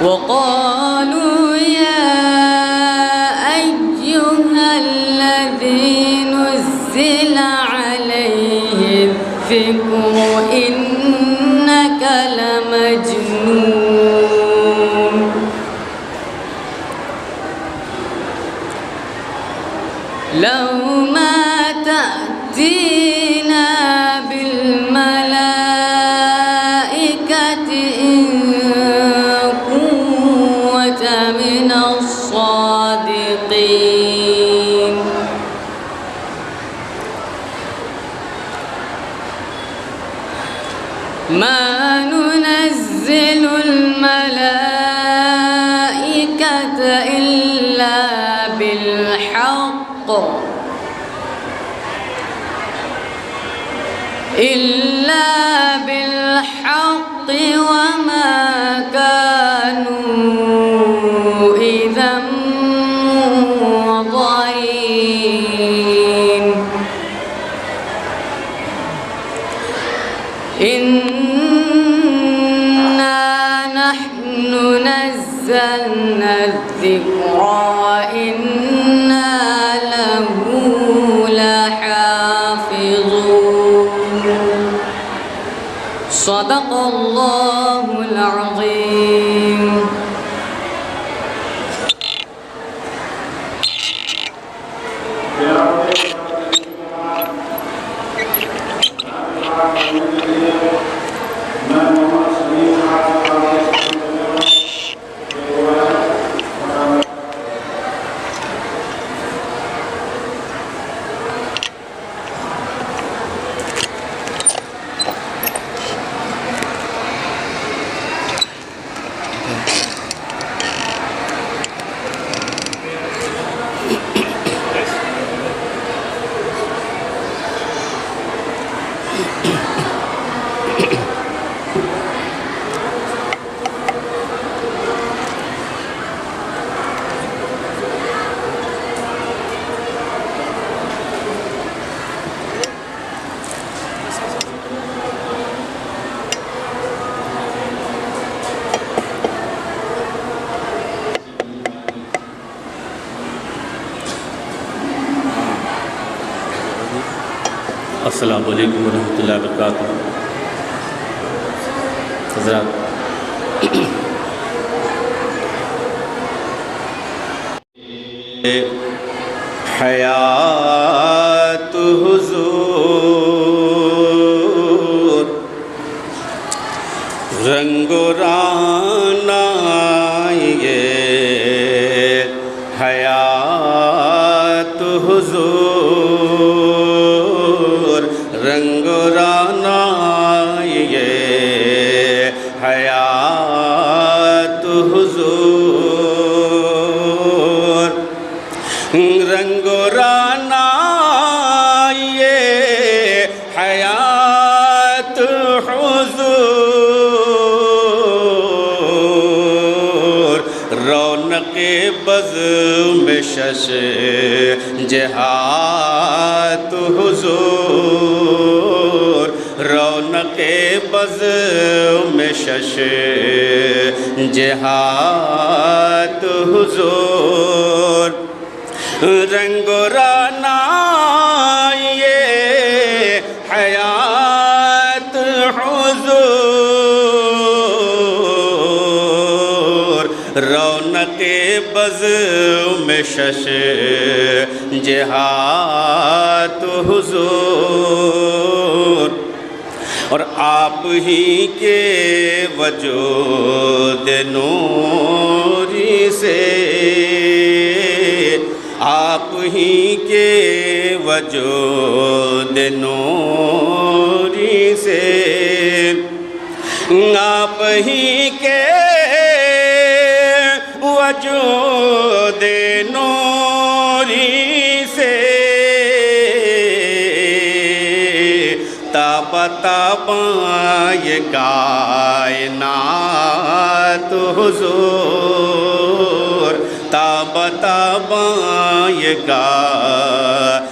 وقالوا يا أيها الذي نزل عليه الذكر إنك لمجنون لو ما تأتينا بالملائكة إن كنت من الصادقين ما ننزل الملائكة إلا بالحق وما كانوا إذا منظرين إنا نحن نزلنا الذكر وإنا له لحافظون صدق الله العظيم. السلام علیکم ورحمۃ اللہ وبرکاتہ. حضرات حیات حضور رنگ و رانا یہ حیات حضور رنگ و رانا یہ حیات حضور رنگ و رانا یہ حیات حضور رونق بزم شش جہات حضور رونق بزم شش جہات حضور رنگ و رانا یہ حیات حضور رونق بزم شش جہات حضور اور آپ ہی کے وجود نوری سے آپ ہی کے وجود نوری سے آپ ہی کے وجود نوری سے تاب یہ کائنات حضور تاب یہ کائنات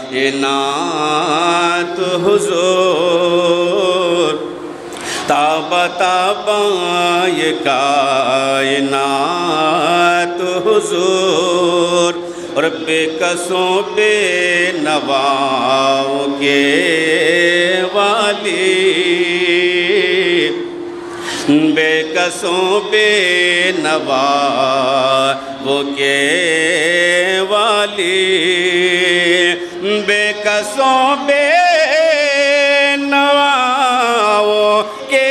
حضور تابا تابا یہ کائنات حضور رب قصوں بے نواؤں کے والی بے قصوں بے نواؤں کے والی بے قصوں بے نواؤں کے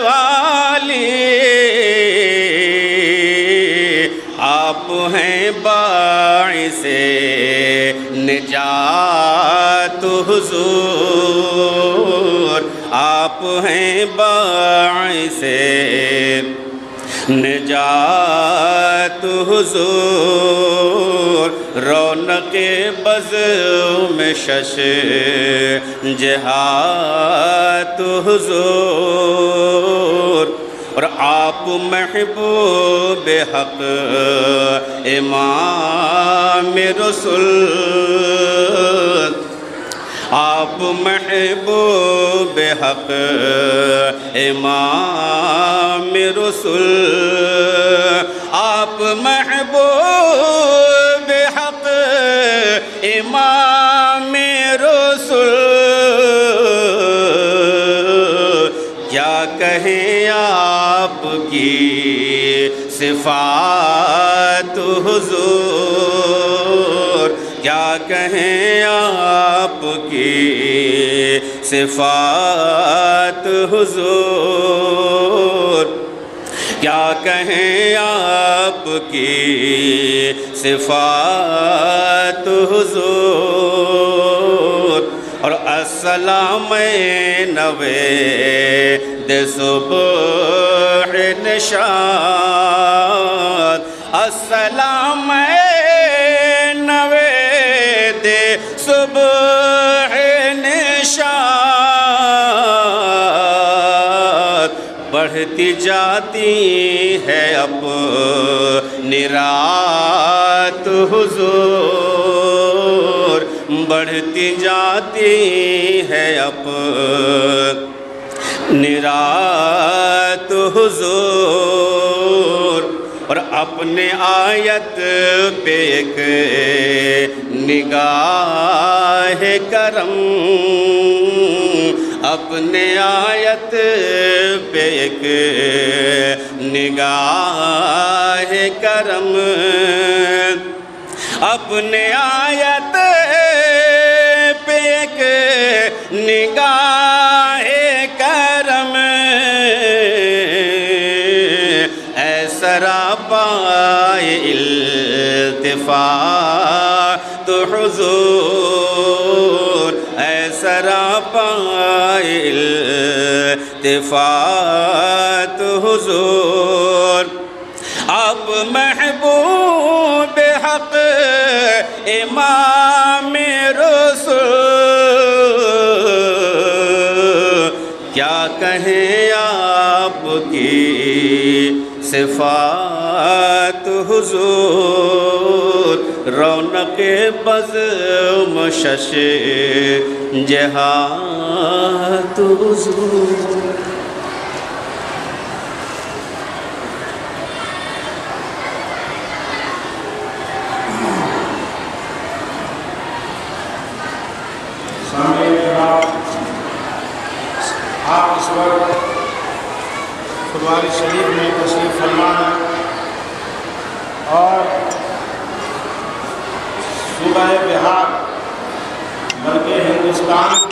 والی آپ ہیں باعث نجات حضور آپ ہیں باعث نجات حضور رونق بزم شش جہات حضور اور آپ محبوب حق امام رسول آپ محبوب حق امام رسول آپ محبوب حق امام رسول کیا کہیں آپ کی صفات حضور کیا کہیں آپ کی صفات حضور کیا کہیں آپ کی صفات حضور اور السلام نوید صبح نشاد السلام نوید صبح نشاد بڑھتی جاتی ہے اپنی رات حضور بڑھتی جاتی ہے اپنی رات حضور اور اپنے آیت پہ ایک نگاہ کرم اپنے آیت پہ ایک نگاہ کرم اپنے آیت پہ ایک نگاہ کرم اے سراپائے التفات حضور اے سراپائے التفات حضور آپ محبوب حق امام رسول کیا کہیں آپ کی صفات حضور رونق بزم شش جہات حضور آپ اس وقت خدواری شریف میں تشریف فرما ہیں اور صوبہ بہار بلکہ ہندوستان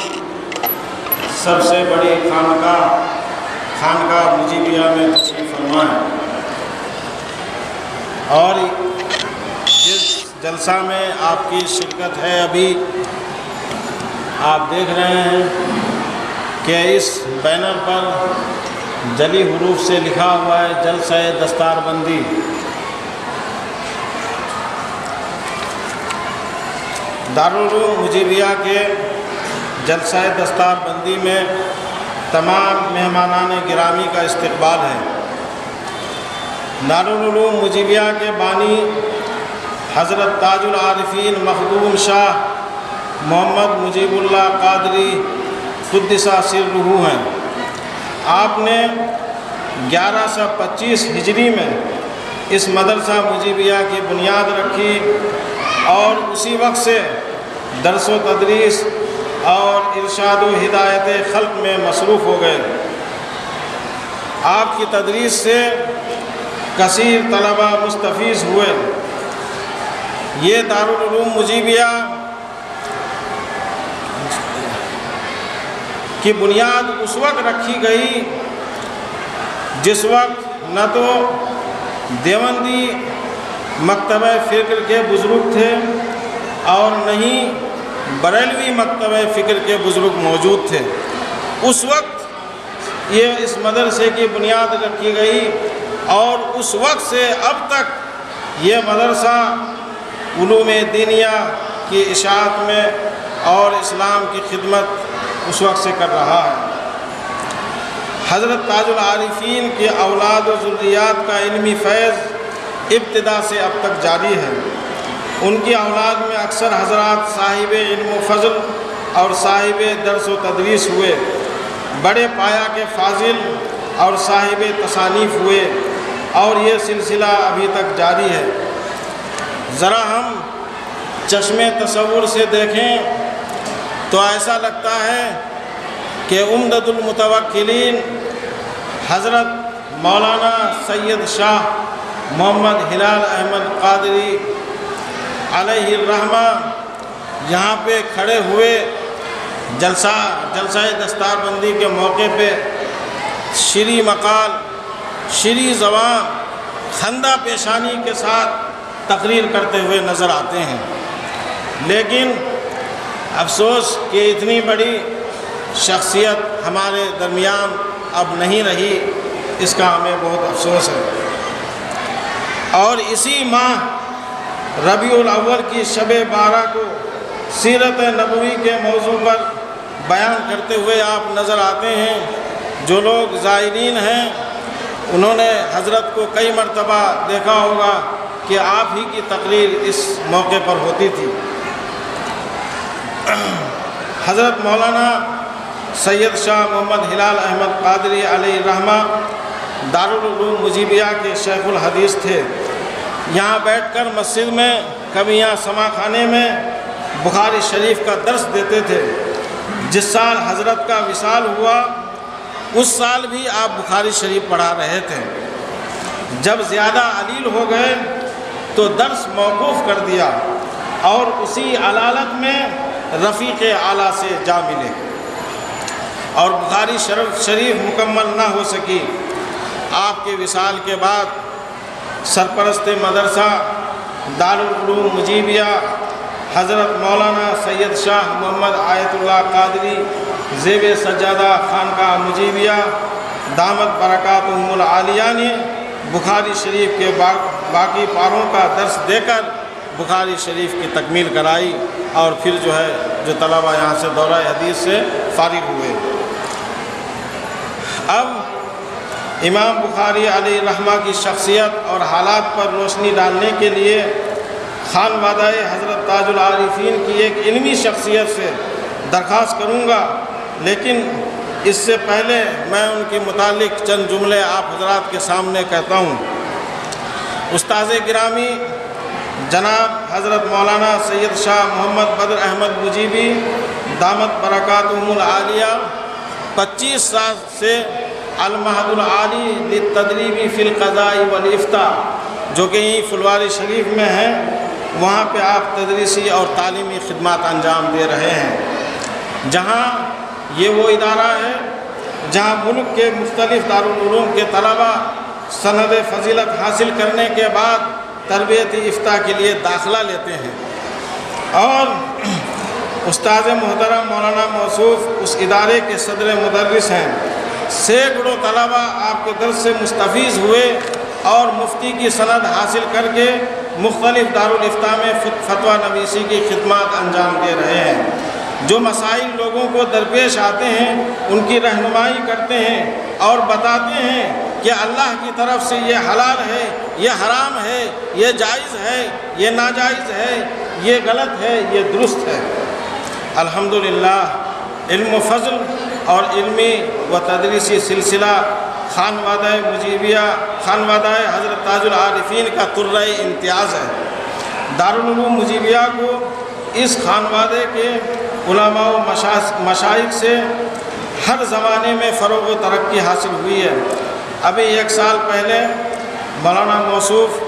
سب سے بڑی خانقاہ مجیبیہ میں تشریف فرما ہیں اور جس جلسہ میں آپ کی شرکت ہے ابھی آپ دیکھ رہے ہیں کہ اس بینر پر جلی حروف سے لکھا ہوا ہے جلسہ دستار بندی دارالعلوم مجیبیہ کے جلسہ دستار بندی میں تمام مہمانان گرامی کا استقبال ہے دارالعلوم مجیبیہ کے بانی حضرت تاج العارفین مخدوم شاہ محمد مجیب اللہ قادری قدس سرہ ہیں آپ نے 1125 ہجری میں اس مدرسہ مجیبیہ کی بنیاد رکھی اور اسی وقت سے درس و تدریس اور ارشاد و ہدایت خلق میں مصروف ہو گئے۔ آپ کی تدریس سے کثیر طلبہ مستفیض ہوئے۔ یہ دارالعلوم مجیبیہ کی بنیاد اس وقت رکھی گئی جس وقت نہ تو دیوبندی مکتبہ فکر کے بزرگ تھے اور نہ ہی بریلوی مکتبہ فکر کے بزرگ موجود تھے۔ اس وقت یہ اس مدرسے کی بنیاد رکھی گئی اور اس وقت سے اب تک یہ مدرسہ علوم دینیہ کی اشاعت میں اور اسلام کی خدمت اس وقت سے کر رہا ہے۔ حضرت تاج العارفین کی اولاد و ذریات کا علمی فیض ابتدا سے اب تک جاری ہے۔ ان کی اولاد میں اکثر حضرات صاحب علم و فضل اور صاحب درس و تدریس ہوئے، بڑے پایا کے فاضل اور صاحب تصانیف ہوئے، اور یہ سلسلہ ابھی تک جاری ہے۔ ذرا ہم چشمے تصور سے دیکھیں تو ایسا لگتا ہے کہ عمدۃ المتوکلین حضرت مولانا سید شاہ محمد ہلال احمد قادری علیہ الرحمہ یہاں پہ کھڑے ہوئے جلسہ دستار بندی کے موقع پہ شری مقال شری زبان خندہ پیشانی کے ساتھ تقریر کرتے ہوئے نظر آتے ہیں، لیکن افسوس کہ اتنی بڑی شخصیت ہمارے درمیان اب نہیں رہی، اس کا ہمیں بہت افسوس ہے۔ اور اسی ماہ ربیع الاول کی شب 12 کو سیرت نبوی کے موضوع پر بیان کرتے ہوئے آپ نظر آتے ہیں۔ جو لوگ زائرین ہیں انہوں نے حضرت کو کئی مرتبہ دیکھا ہوگا کہ آپ ہی کی تقریر اس موقع پر ہوتی تھی۔ حضرت مولانا سید شاہ محمد ہلال احمد قادری علیہ الرحمہ دارالعلوم مجیبیہ کے شیخ الحدیث تھے۔ یہاں بیٹھ کر مسجد میں کبھی یہاں سما خانے میں بخاری شریف کا درس دیتے تھے۔ جس سال حضرت کا وصال ہوا اس سال بھی آپ بخاری شریف پڑھا رہے تھے۔ جب زیادہ علیل ہو گئے تو درس موقوف کر دیا اور اسی علالت میں رفیق اعلیٰ سے جا ملے اور بخاری شریف مکمل نہ ہو سکی۔ آپ کے وصال کے بعد سرپرست مدرسہ دارالعلوم مجیبیہ حضرت مولانا سید شاہ محمد آیت اللہ قادری زیب سجادہ خانقاہ مجیبیہ دامت برکاتہم العالیہ نے بخاری شریف کے باقی پاروں کا درس دے کر بخاری شریف کی تکمیل کرائی، اور پھر جو طلبہ یہاں سے دورہ حدیث سے فارغ ہوئے۔ اب امام بخاری علیہ الرحمہ کی شخصیت اور حالات پر روشنی ڈالنے کے لیے خانوادہ حضرت تاج العارفین کی ایک علمی شخصیت سے درخواست کروں گا، لیکن اس سے پہلے میں ان کے متعلق چند جملے آپ حضرات کے سامنے کہتا ہوں۔ استاذ گرامی جناب حضرت مولانا سید شاہ محمد بدر احمد مجیبی دامت برکاتہم العالیہ 25 سال سے المہد العالی للتدریب فی القضاء والافتاء جو کہ یہیں فلواری شریف میں ہے، وہاں پہ آپ تدریسی اور تعلیمی خدمات انجام دے رہے ہیں، جہاں یہ وہ ادارہ ہے جہاں ملک کے مختلف دارالعلوم کے طلبہ سند فضیلت حاصل کرنے کے بعد تربیتی افتاء کے لیے داخلہ لیتے ہیں، اور استاد محترم مولانا موصوف اس ادارے کے صدر مدرس ہیں۔ سینکڑوں طلبہ آپ کے درس سے مستفیض ہوئے اور مفتی کی سند حاصل کر کے مختلف دارالافتاء میں فتویٰ نویسی کی خدمات انجام دے رہے ہیں۔ جو مسائل لوگوں کو درپیش آتے ہیں ان کی رہنمائی کرتے ہیں اور بتاتے ہیں کہ اللہ کی طرف سے یہ حلال ہے، یہ حرام ہے، یہ جائز ہے، یہ ناجائز ہے، یہ غلط ہے، یہ درست ہے۔ الحمدللہ علم و فضل اور علمی و تدریسی سلسلہ خانوادہ مجیبیہ خانوادہ حضرت تاج العارفین کا طرۂ امتیاز ہے۔ دارالعلوم مجیبیہ کو اس خانوادے کے علماء و مشائخ سے ہر زمانے میں فروغ و ترقی حاصل ہوئی ہے۔ ابھی 1 سال پہلے مولانا موصوف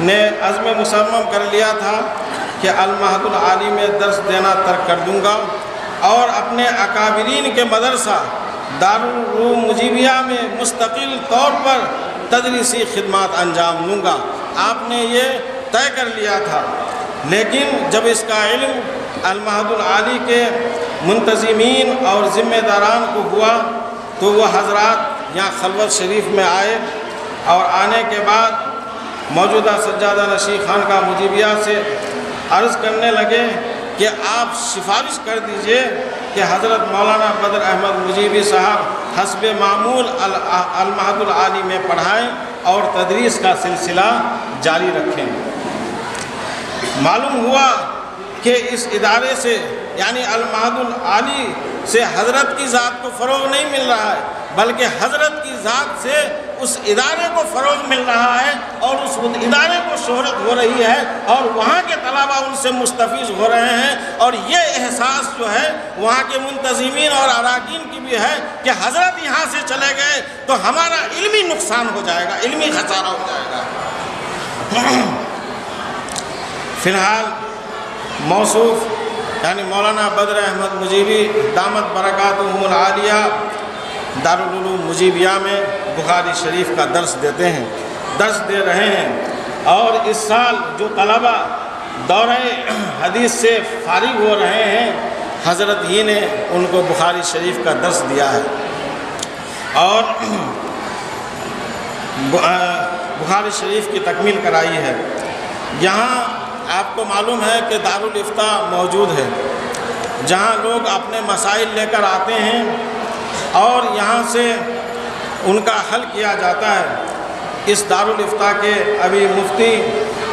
نے عزم مصمم کر لیا تھا کہ المعہد العالی میں درس دینا ترک کر دوں گا اور اپنے اکابرین کے مدرسہ دارالعلوم مجیبیہ میں مستقل طور پر تدریسی خدمات انجام دوں گا۔ آپ نے یہ طے کر لیا تھا، لیکن جب اس کا علم المعہد العالی کے منتظمین اور ذمہ داران کو ہوا تو وہ حضرات یہاں خلوت شریف میں آئے اور آنے کے بعد موجودہ سجادہ نشین خانقاہ مجیبیہ سے عرض کرنے لگے کہ آپ سفارش کر دیجئے کہ حضرت مولانا بدر احمد مجیبی صاحب حسب معمول المعہد العالی میں پڑھائیں اور تدریس کا سلسلہ جاری رکھیں۔ معلوم ہوا کہ اس ادارے سے یعنی المعہد العالی سے حضرت کی ذات کو فروغ نہیں مل رہا ہے، بلکہ حضرت کی ذات سے اس ادارے کو فروغ مل رہا ہے اور اس ادارے کو شہرت ہو رہی ہے اور وہاں کے طلبہ ان سے مستفیض ہو رہے ہیں، اور یہ احساس جو ہے وہاں کے منتظمین اور اراکین کی بھی ہے کہ حضرت یہاں سے چلے گئے تو ہمارا علمی نقصان ہو جائے گا، علمی خسارہ ہو جائے گا۔ فی الحال موصوف یعنی مولانا بدر احمد مجیبی دامت برکاتہم العالیہ دارالعلوم مجیبیہ میں بخاری شریف کا درس دے رہے ہیں، اور اس سال جو طلبہ دورہ حدیث سے فارغ ہو رہے ہیں حضرت ہی نے ان کو بخاری شریف کا درس دیا ہے، اور بخاری شریف کی تکمیل کرائی ہے۔ یہاں آپ کو معلوم ہے کہ دارالافتاء موجود ہے، جہاں لوگ اپنے مسائل لے کر آتے ہیں اور یہاں سے ان کا حل کیا جاتا ہے۔ اس دارالافتاء کے ابھی مفتی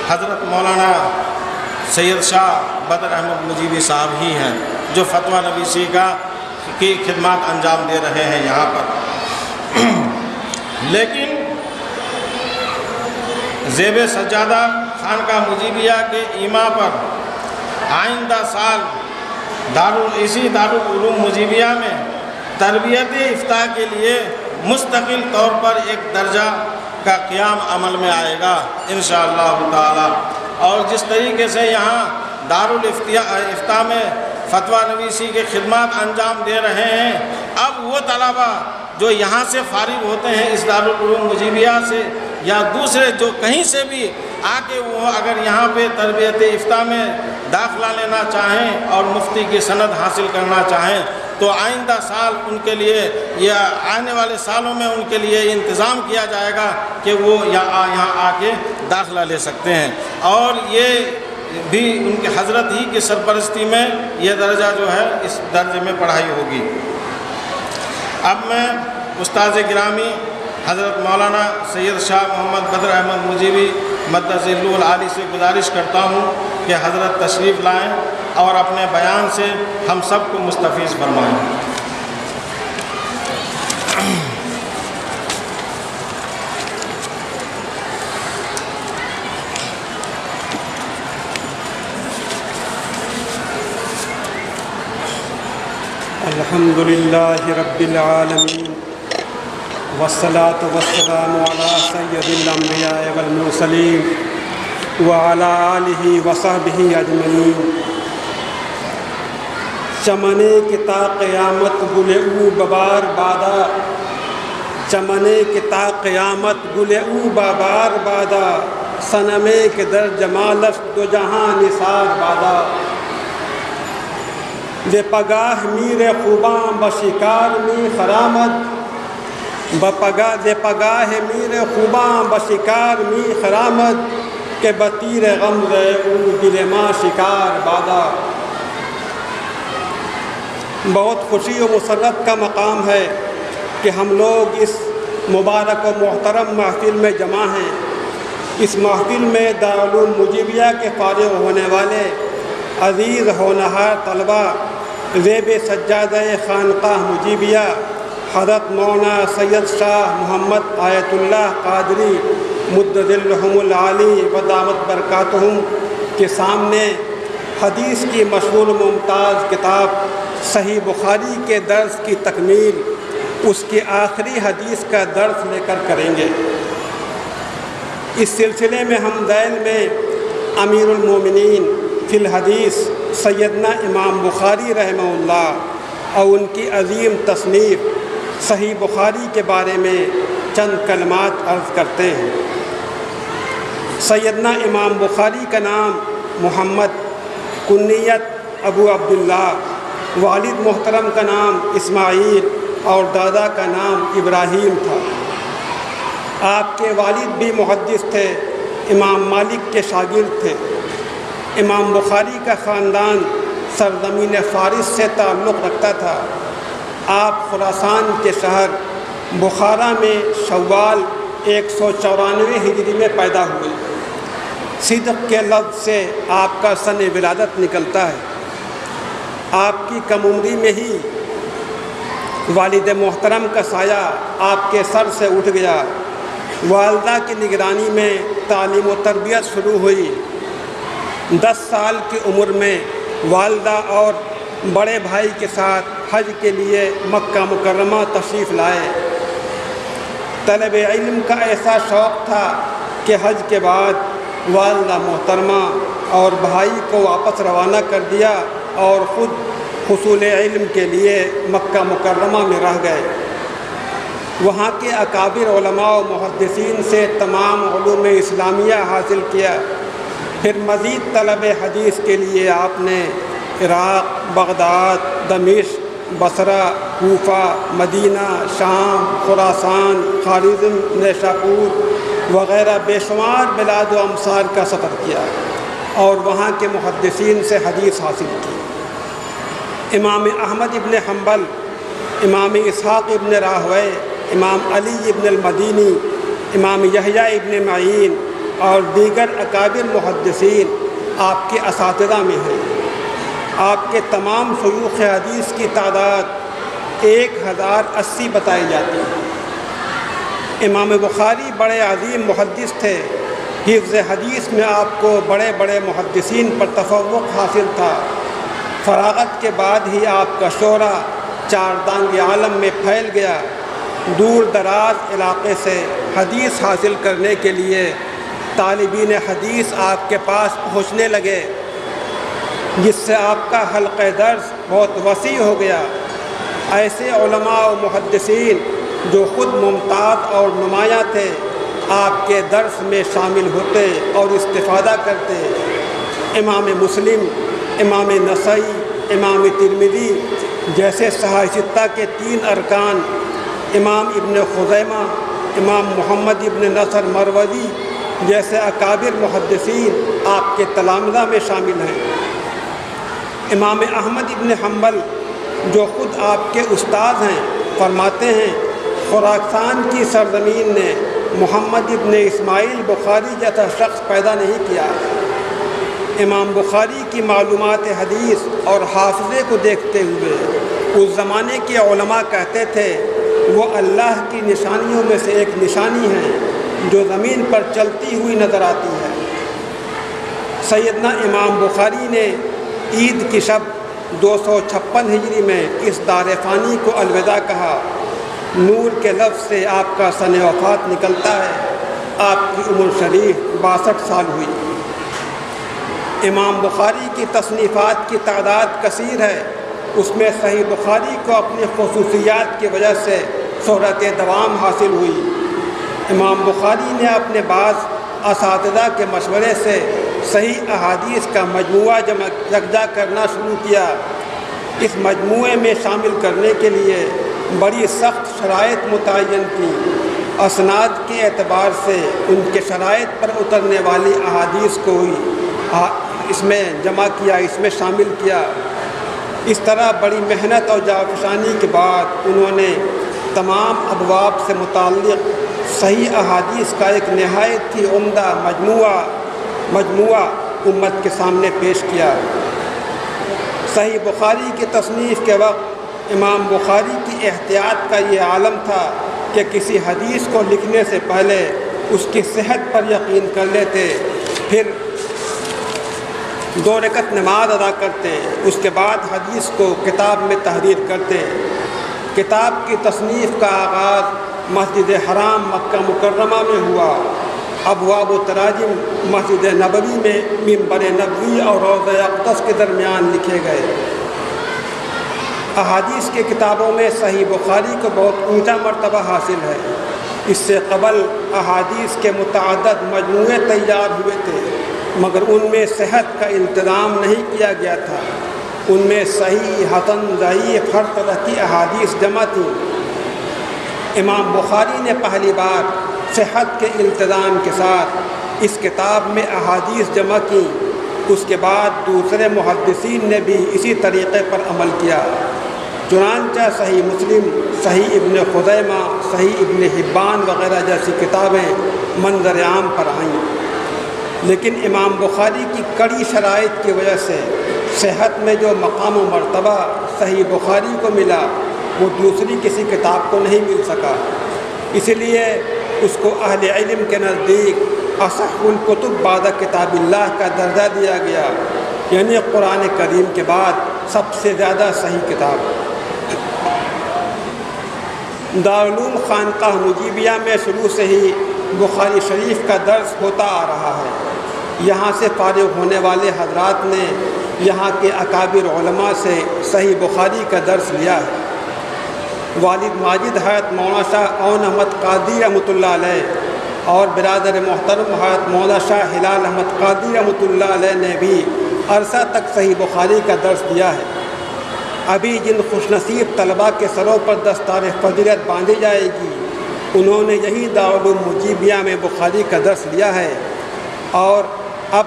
حضرت مولانا سید شاہ بدر احمد مجیبی صاحب ہی ہیں، جو فتویٰ نویسی کی خدمات انجام دے رہے ہیں یہاں پر۔ لیکن زیب سجادہ خانقاہ مجیبیہ کے ایما پر آئندہ سال اسی دارالعلوم مجیبیہ میں تربیت افتاء کے لیے مستقل طور پر ایک درجہ کا قیام عمل میں آئے گا انشاءاللہ تعالی، اور جس طریقے سے یہاں دارالافتاء میں فتویٰ نویسی کے خدمات انجام دے رہے ہیں، اب وہ طلبہ جو یہاں سے فارغ ہوتے ہیں اس دارالعلوم مجیبیہ سے یا دوسرے جو کہیں سے بھی آ کے وہ اگر یہاں پہ تربیت افتاء میں داخلہ لینا چاہیں اور مفتی کی سند حاصل کرنا چاہیں تو آئندہ سال ان کے لیے یا آنے والے سالوں میں ان کے لیے انتظام کیا جائے گا کہ وہ یہاں آ کے داخلہ لے سکتے ہیں، اور یہ بھی ان کے حضرت ہی کی سرپرستی میں یہ درجہ جو ہے اس درجے میں پڑھائی ہوگی۔ اب میں استاذ گرامی حضرت مولانا سید شاہ محمد بدر احمد مجیبی مدہ ذلہ العالی سے گزارش کرتا ہوں کہ حضرت تشریف لائیں اور اپنے بیان سے ہم سب کو مستفیض فرمائیں۔ الحمدللہ رب العالمین والصلاة والسلام علی سید الانبیاء والمرسلین وعلی آلہ وصحبہ اجمعین۔ چمنے کے تا قیامت گلے او ببار بادا، چمنے کے تا قیامت گلے او ببار بادا، صنمے کے در جمالت دو جہاں نثار بادا۔ دے پگاہ میر خوباں بشکار می خرامد، دے پگاہ میر خوباں بشکار می خرامد، کہ بطیر غمز او دل ماں شکار بادا۔ بہت خوشی و مسرت کا مقام ہے کہ ہم لوگ اس مبارک و محترم محفل میں جمع ہیں۔ اس محفل میں دارالعلوم مجیبیہ کے فارغ ہونے والے عزیز ہونہار طلبہ زیب سجادہ خانقاہ مجیبیہ حضرت مولانا سید شاہ محمد آیت اللہ قادری مدظلہم العالی و دامت برکاتہم کے سامنے حدیث کی مشہور ممتاز کتاب صحیح بخاری کے درس کی تکمیل، اس کی آخری حدیث کا درس لے کر کریں گے۔ اس سلسلے میں ہم ذیل میں امیر المومنین فی الحدیث سیدنا امام بخاری رحمہ اللہ اور ان کی عظیم تصنیف صحیح بخاری کے بارے میں چند کلمات عرض کرتے ہیں۔ سیدنا امام بخاری کا نام محمد، کنیت ابو عبداللہ، والد محترم کا نام اسماعیل اور دادا کا نام ابراہیم تھا۔ آپ کے والد بھی محدث تھے، امام مالک کے شاگرد تھے۔ امام بخاری کا خاندان سرزمین فارس سے تعلق رکھتا تھا۔ آپ خراسان کے شہر بخارا میں شوال 194 ہجری میں پیدا ہوئے۔ صدق کے لفظ سے آپ کا سن ولادت نکلتا ہے۔ آپ کی کم عمری میں ہی والد محترم کا سایہ آپ کے سر سے اٹھ گیا۔ والدہ کی نگرانی میں تعلیم و تربیت شروع ہوئی۔ 10 سال کی عمر میں والدہ اور بڑے بھائی کے ساتھ حج کے لیے مکہ مکرمہ تشریف لائے۔ طلب علم کا ایسا شوق تھا کہ حج کے بعد والدہ محترمہ اور بھائی کو واپس روانہ کر دیا اور خود حصول علم کے لیے مکہ مکرمہ میں رہ گئے۔ وہاں کے اکابر علماء و محدثین سے تمام علوم اسلامیہ حاصل کیا۔ پھر مزید طلب حدیث کے لیے آپ نے عراق، بغداد، دمشق، بصرہ، کوفہ، مدینہ، شام، خراسان، خوارزم، نیشاپور وغیرہ بے شمار بلاد و امصار کا سفر کیا اور وہاں کے محدثین سے حدیث حاصل کی۔ امام احمد ابن حنبل، امام اسحاق ابن راہوے، امام علی ابن المدینی، امام یحییٰ ابن معین اور دیگر اکابر محدثین آپ کے اساتذہ میں ہیں۔ آپ کے تمام شیوخ حدیث کی تعداد 1080 بتائی جاتی ہے۔ امام بخاری بڑے عظیم محدث تھے۔ حفظ حدیث میں آپ کو بڑے بڑے محدثین پر تفوق حاصل تھا۔ فراغت کے بعد ہی آپ کا شہرہ چاردانگ عالم میں پھیل گیا۔ دور دراز علاقے سے حدیث حاصل کرنے کے لیے طالبین حدیث آپ کے پاس پہنچنے لگے، جس سے آپ کا حلقہ درس بہت وسیع ہو گیا۔ ایسے علماء و محدثین جو خود ممتاز اور نمایاں تھے، آپ کے درس میں شامل ہوتے اور استفادہ کرتے۔ امام مسلم، امام نسائی، امام ترمذی جیسے صحاح ستہ کے 3 ارکان، امام ابن خزیمہ، امام محمد ابن نصر مروزی جیسے اکابر محدثین آپ کے تلامذہ میں شامل ہیں۔ امام احمد ابن حنبل جو خود آپ کے استاد ہیں فرماتے ہیں، خراسان کی سرزمین نے محمد ابن اسماعیل بخاری جیسا شخص پیدا نہیں کیا۔ امام بخاری کی معلومات حدیث اور حافظے کو دیکھتے ہوئے اس زمانے کے علماء کہتے تھے وہ اللہ کی نشانیوں میں سے ایک نشانی ہے جو زمین پر چلتی ہوئی نظر آتی ہے۔ سیدنا امام بخاری نے عید کی شب 256 ہجری میں اس دار فانی کو الوداع کہا۔ نور کے لفظ سے آپ کا سن وفات نکلتا ہے۔ آپ کی عمر شریف 62 سال ہوئی۔ امام بخاری کی تصنیفات کی تعداد کثیر ہے۔ اس میں صحیح بخاری کو اپنی خصوصیات کی وجہ سے شہرت دوام حاصل ہوئی۔ امام بخاری نے اپنے بعض اساتذہ کے مشورے سے صحیح احادیث کا مجموعہ یکجا کرنا شروع کیا۔ اس مجموعے میں شامل کرنے کے لیے بڑی سخت شرائط متعین کی۔ اسناد کے اعتبار سے ان کے شرائط پر اترنے والی احادیث کو اس میں جمع کیا، اس میں شامل کیا۔ اس طرح بڑی محنت اور جافشانی کے بعد انہوں نے تمام ابواب سے متعلق صحیح احادیث کا ایک نہایت ہی عمدہ مجموعہ امت کے سامنے پیش کیا۔ صحیح بخاری کی تصنیف کے وقت امام بخاری کی احتیاط کا یہ عالم تھا کہ کسی حدیث کو لکھنے سے پہلے اس کی صحت پر یقین کر لیتے، پھر 2 رکعت نماز ادا کرتے، اس کے بعد حدیث کو کتاب میں تحریر کرتے۔ کتاب کی تصنیف کا آغاز مسجد حرام مکہ مکرمہ میں ہوا۔ ابواب و تراجم مسجد نبوی میں منبر نبوی اور روضہ اقدس کے درمیان لکھے گئے۔ احادیث کی کتابوں میں صحیح بخاری کو بہت اونچا مرتبہ حاصل ہے۔ اس سے قبل احادیث کے متعدد مجموعے تیار ہوئے تھے، مگر ان میں صحت کا انتظام نہیں کیا گیا تھا۔ ان میں صحیح، حسن، ضعیف ہر طرح کی احادیث جمع تھیں۔ امام بخاری نے پہلی بار صحت کے التزام کے ساتھ اس کتاب میں احادیث جمع کی۔ اس کے بعد دوسرے محدثین نے بھی اسی طریقے پر عمل کیا۔ چنانچہ صحیح مسلم، صحیح ابن خزیمہ، صحیح ابن حبان وغیرہ جیسی کتابیں منظر عام پر آئیں۔ لیکن امام بخاری کی کڑی شرائط کی وجہ سے صحت میں جو مقام و مرتبہ صحیح بخاری کو ملا وہ دوسری کسی کتاب کو نہیں مل سکا۔ اسی لیے اس کو اہل علم کے نزدیک اصح الکتب بعد کتاب اللہ کا درجہ دیا گیا، یعنی قرآن کریم کے بعد سب سے زیادہ صحیح کتاب۔ دارالعلوم خانقاہ مجیبیہ میں شروع سے ہی بخاری شریف کا درس ہوتا آ رہا ہے۔ یہاں سے فارغ ہونے والے حضرات نے یہاں کے اکابر علماء سے صحیح بخاری کا درس لیا ہے۔ والد ماجد حضرت مولانا شاہ اون احمد قادری رحمۃ اللہ علیہ اور برادر محترم حضرت مولانا شاہ ہلال احمد قادری رحمۃ اللہ علیہ نے بھی عرصہ تک صحیح بخاری کا درس دیا ہے۔ ابھی جن خوش نصیب طلباء کے سروں پر دستار فضیلت باندھی جائے گی انہوں نے یہی دارالعلوم مجیبیہ میں بخاری کا درس لیا ہے، اور اب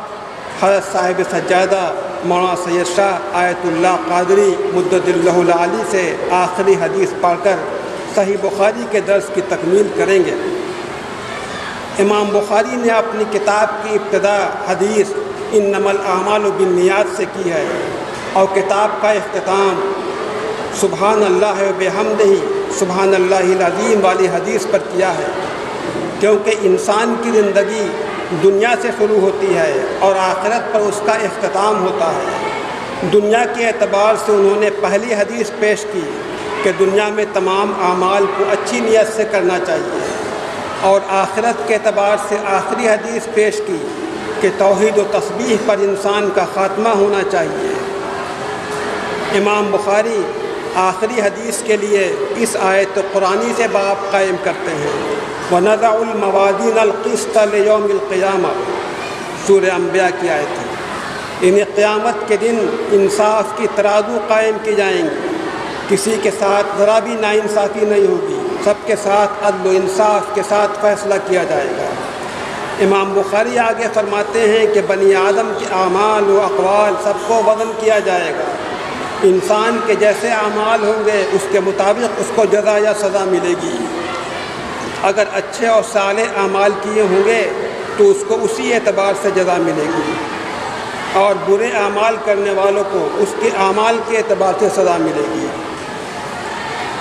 حضرت صاحب سجادہ مولانا سید شاہ آیت اللہ قادری مدد اللہ العالی سے آخری حدیث پڑھ کر صحیح بخاری کے درس کی تکمیل کریں گے۔ امام بخاری نے اپنی کتاب کی ابتدا حدیث انما الاعمال بالنیات سے کی ہے، اور کتاب کا اختتام سبحان اللہ و بحمدہ سبحان اللہ العظیم والی حدیث پر کیا ہے، کیونکہ انسان کی زندگی دنیا سے شروع ہوتی ہے اور آخرت پر اس کا اختتام ہوتا ہے۔ دنیا کے اعتبار سے انہوں نے پہلی حدیث پیش کی کہ دنیا میں تمام اعمال کو اچھی نیت سے کرنا چاہیے، اور آخرت کے اعتبار سے آخری حدیث پیش کی کہ توحید و تسبیح پر انسان کا خاتمہ ہونا چاہیے۔ امام بخاری آخری حدیث کے لیے اس آیت قرآنی سے باب قائم کرتے ہیں، وَنَضَعُ الْمَوَازِينَ الْقِسْطَ لِيَوْمِ الْقِيَامَةِ، سورہ انبیاء کی آیت ہے۔ انہیں قیامت کے دن انصاف کی ترازو قائم کی جائیں گی، کسی کے ساتھ ذرا بھی ناانصافی نہیں ہوگی، سب کے ساتھ عدل و انصاف کے ساتھ فیصلہ کیا جائے گا۔ امام بخاری آگے فرماتے ہیں کہ بنی آدم کے اعمال و اقوال سب کو وزن کیا جائے گا۔ انسان کے جیسے اعمال ہوں گے اس کے مطابق اس کو جزا یا سزا ملے گی۔ اگر اچھے اور صالح اعمال کیے ہوں گے تو اس کو اسی اعتبار سے جزا ملے گی، اور برے اعمال کرنے والوں کو اس کے اعمال کے اعتبار سے سزا ملے گی۔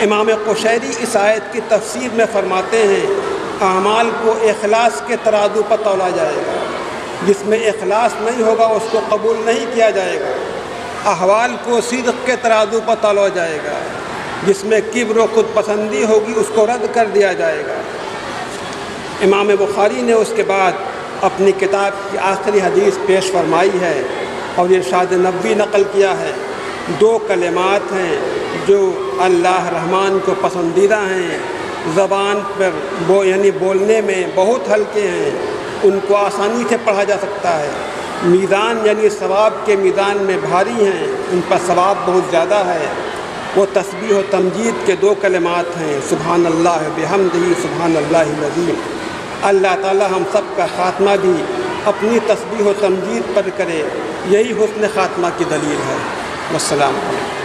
امام قشیری اس آیت کی تفسیر میں فرماتے ہیں اعمال کو اخلاص کے ترازو پر تولا جائے گا، جس میں اخلاص نہیں ہوگا اس کو قبول نہیں کیا جائے گا۔ احوال کو صدق کے ترازو پر تولا جائے گا، جس میں کبر و خود پسندی ہوگی اس کو رد کر دیا جائے گا۔ امام بخاری نے اس کے بعد اپنی کتاب کی آخری حدیث پیش فرمائی ہے اور ارشاد نبوی نقل کیا ہے۔ 2 کلمات ہیں جو اللہ رحمان کو پسندیدہ ہیں، زبان پر یعنی بولنے میں بہت ہلکے ہیں، ان کو آسانی سے پڑھا جا سکتا ہے، میزان یعنی ثواب کے میزان میں بھاری ہیں، ان پر ثواب بہت زیادہ ہے۔ وہ تسبیح و تمجید کے 2 کلمات ہیں، سبحان اللہ بحمدہ سبحان اللہ العظیم۔ اللہ تعالی ہم سب کا خاتمہ بھی اپنی تسبیح و تمجید پر کرے، یہی حسن خاتمہ کی دلیل ہے۔ والسلام علیکم۔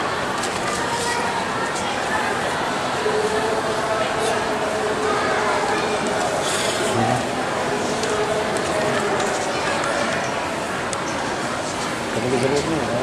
ضرورت نہیں ہے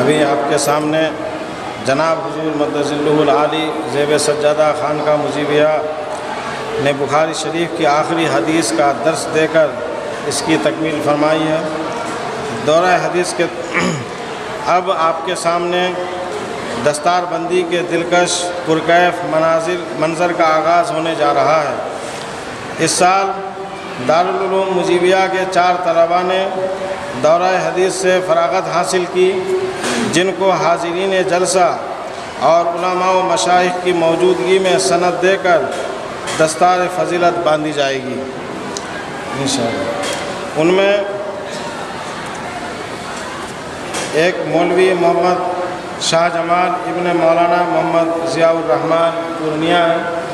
ابھی آپ کے سامنے جناب حضور مدظلہ العالی زیب سجادہ خانقاہ مجیبیہ نے بخاری شریف کی آخری حدیث کا درس دے کر اس کی تکمیل فرمائی ہے۔ دورہ حدیث کے اب آپ کے سامنے دستار بندی کے دلکش پرکیف منظر کا آغاز ہونے جا رہا ہے۔ اس سال دارالعلوم مجیبیہ کے 4 طلباء نے دورہ حدیث سے فراغت حاصل کی، جن کو حاضرین جلسہ اور علماء و مشائخ کی موجودگی میں سند دے کر دستار فضیلت باندھی جائے گی انشاءاللہ۔ ان میں ایک مولوی محمد شاہ جمال ابن مولانا محمد ضیاء الرحمن پورنیہ ہے۔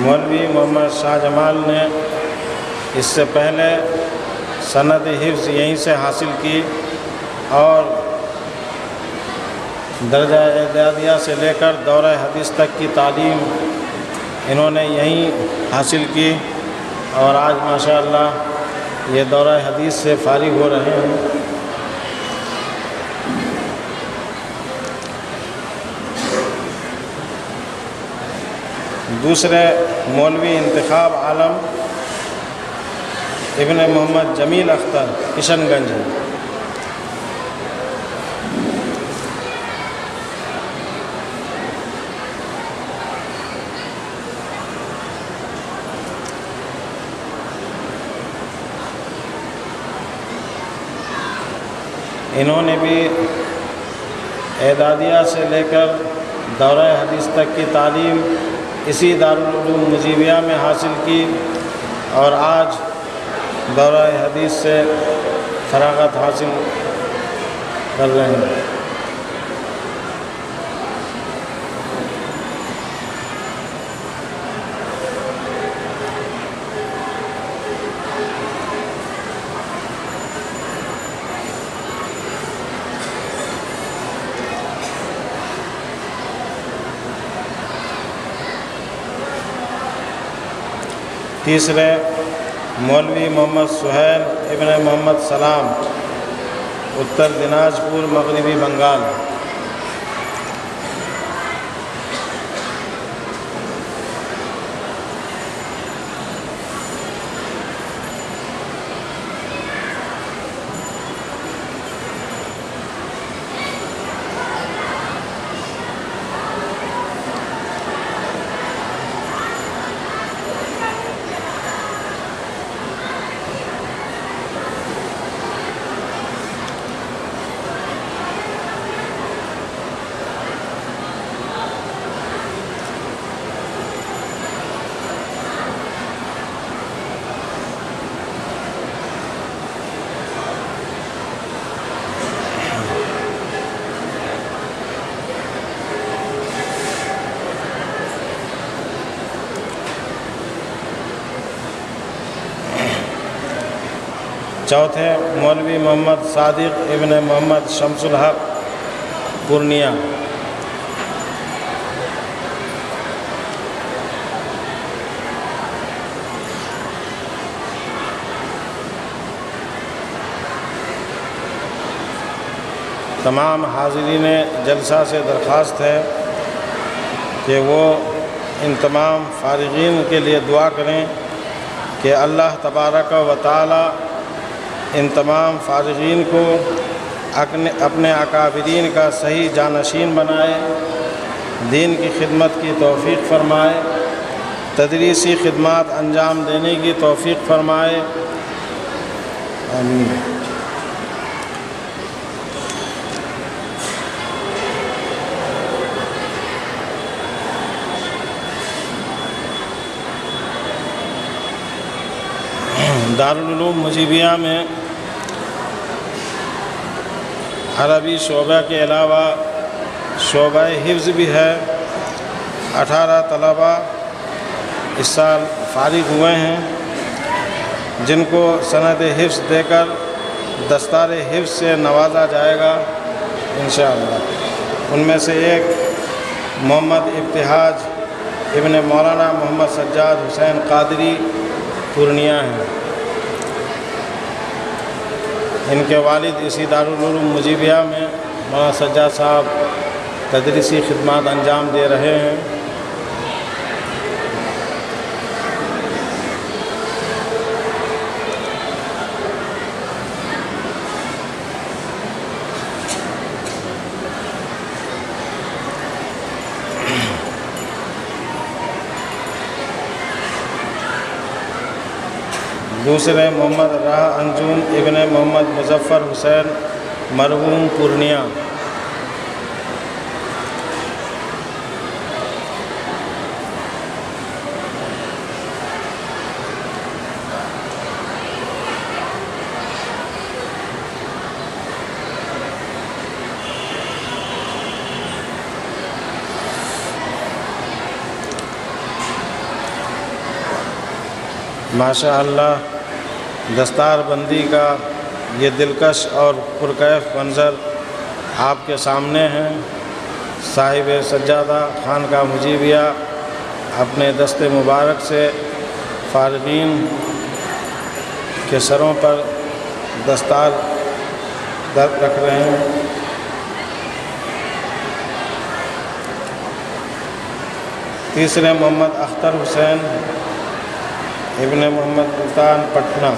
مولوی محمد شاہ جمال نے اس سے پہلے سند حفظ یہیں سے حاصل کی اور درجہ اعدادیہ سے لے کر دورہ حدیث تک کی تعلیم انہوں نے یہیں حاصل کی، اور آج ماشاءاللہ یہ دورہ حدیث سے فارغ ہو رہے ہیں۔ دوسرے مولوی انتخاب عالم ابن محمد جمیل اختر کشن گنج ہے۔ انہوں نے بھی اعدادیہ سے لے کر دورہ حدیث تک کی تعلیم اسی دارالعلوم مجیبیہ میں حاصل کی، اور آج دورہ حدیث سے فراغت حاصل کر رہے ہیں۔ تیسرے مولوی محمد سہیل ابن محمد سلام اتر دناجپور مغربی بنگال۔ چوتھے مولوی محمد صادق ابن محمد شمس الحق پورنیہ۔ تمام حاضرین جلسہ سے درخواست ہے کہ وہ ان تمام فارغین کے لیے دعا کریں کہ اللہ تبارک و تعالی ان تمام فارغین کو اپنے اکابرین کا صحیح جانشین بنائے، دین کی خدمت کی توفیق فرمائے، تدریسی خدمات انجام دینے کی توفیق فرمائے، آمین۔ دارالعلوم مجیبیہ میں عربی شعبہ کے علاوہ شعبہ حفظ بھی ہے. 18 طلباء اس سال فارغ ہوئے ہیں جن کو سند حفظ دے کر دستار حفظ سے نوازا جائے گا انشاءاللہ. ان میں سے ایک محمد ابتہاج ابن مولانا محمد سجاد حسین قادری پورنیہ ہیں. ان کے والد اسی دارالعلوم مجیبیہ میں مولانا سجاد صاحب تدریسی خدمات انجام دے رہے ہیں. دوسرے محمد راہ انجم ابن محمد مظفر حسین مرحوم پورنیہ. ماشاء اللہ دستار بندی کا یہ دلکش اور پرکیف منظر آپ کے سامنے ہیں. صاحب سجادہ خانقاہ مجیبیہ اپنے دست مبارک سے فارغین کے سروں پر دستار رکھ رہے ہیں. تیسرے محمد اختر حسین ابن محمد سلطان پٹنہ.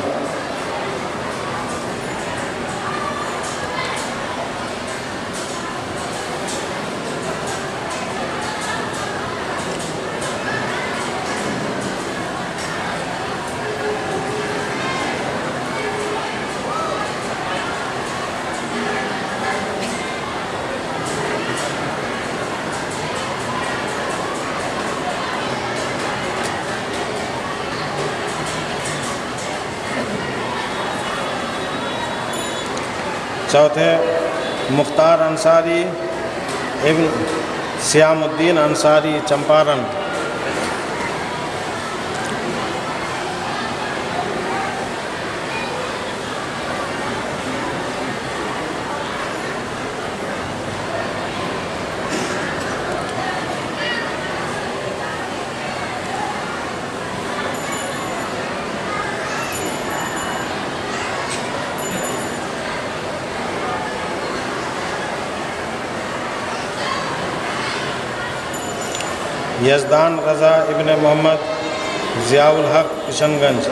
چوتھے مختار انصاری ابن سیام الدین انصاری چمپارن. یزدان رضا ابن محمد ضیاء الحق کشن گنج.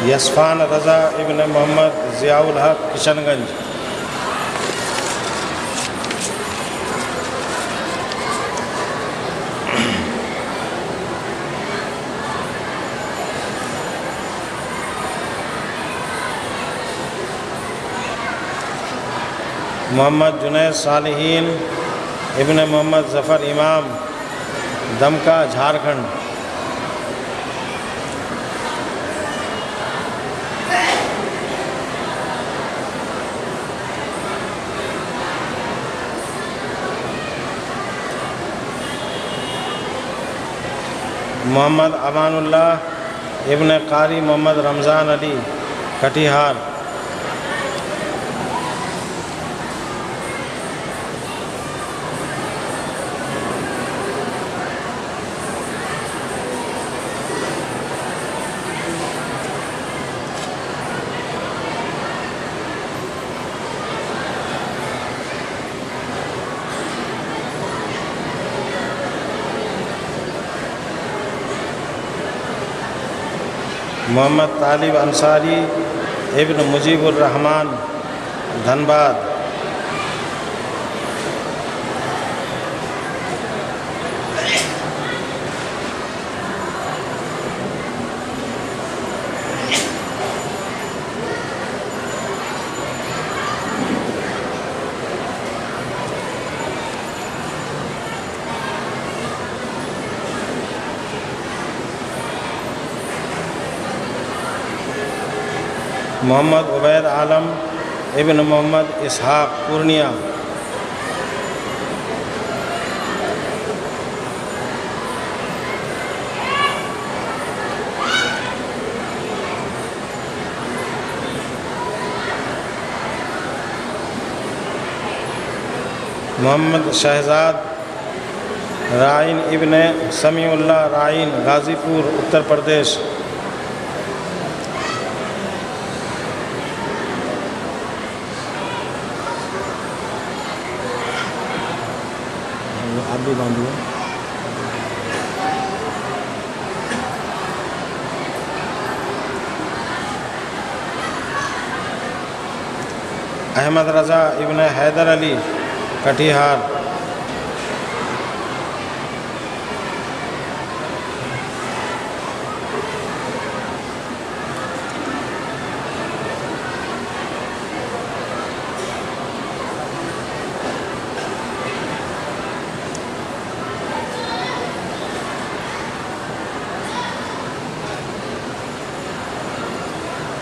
یسفان رضا ابن محمد ضیاء الحق کشن گنج. محمد جنید صالحین ابن محمد ظفر امام دمکا جھارکھنڈ. محمد امان اللہ ابن قاری محمد رمضان علی کٹیہار. محمد طالب انصاری ابن مجیب الرحمن دھنباد. محمد عبید عالم ابن محمد اسحاق پورنیہ، محمد شہزاد رائن ابن سمیع اللہ رائن غازی پور اتر پردیش، آپ بھی باندھیے۔ احمد رضا ابن حیدر علی کٹیہار،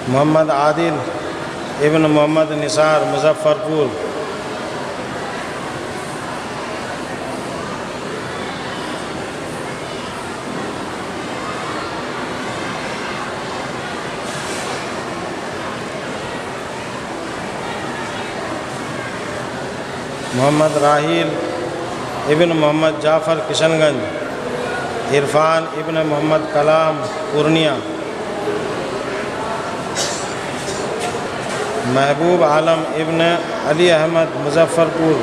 محمد عادل ابن محمد نثار مظفر پور، محمد راحیل ابن محمد جعفر کشن گنج، عرفان ابن محمد کلام پورنیہ، محبوب عالم ابن علی احمد مظفر پور،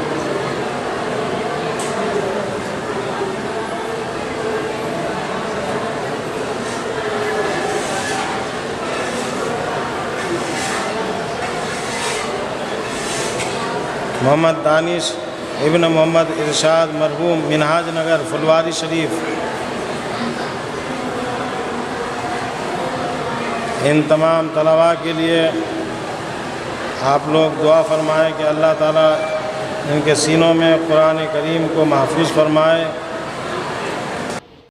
محمد دانش ابن محمد ارشاد مرحوم منہاج نگر فلواری شریف۔ ان تمام طلباء کے لیے آپ لوگ دعا فرمائیں کہ اللہ تعالیٰ ان کے سینوں میں قرآن کریم کو محفوظ فرمائے